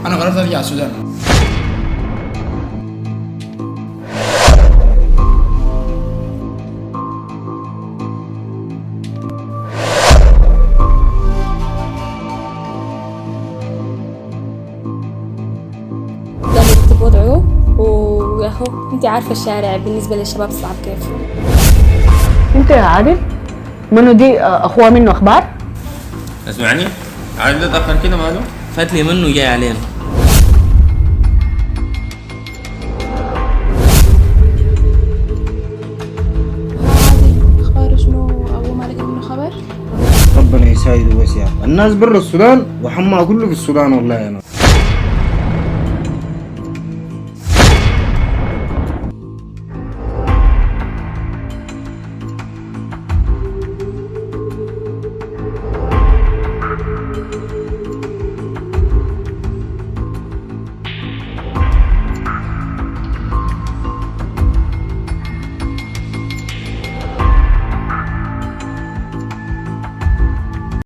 انا قررت ارجع السودان. قامت بوضعه وياهو انت عارفة الشارع بالنسبة للشباب صعب كيف. انت يا عادل منو دي اخوه منه اخبار؟ اسمعني، عادل ده اتأخر كده ماله؟ فات لي منه جاي علينا. عادي اخبار شنو؟ ابوه ما لقى منه خبر؟ ربنا يساعده بس يا الناس برا السودان وحما كله في السودان والله يا مان.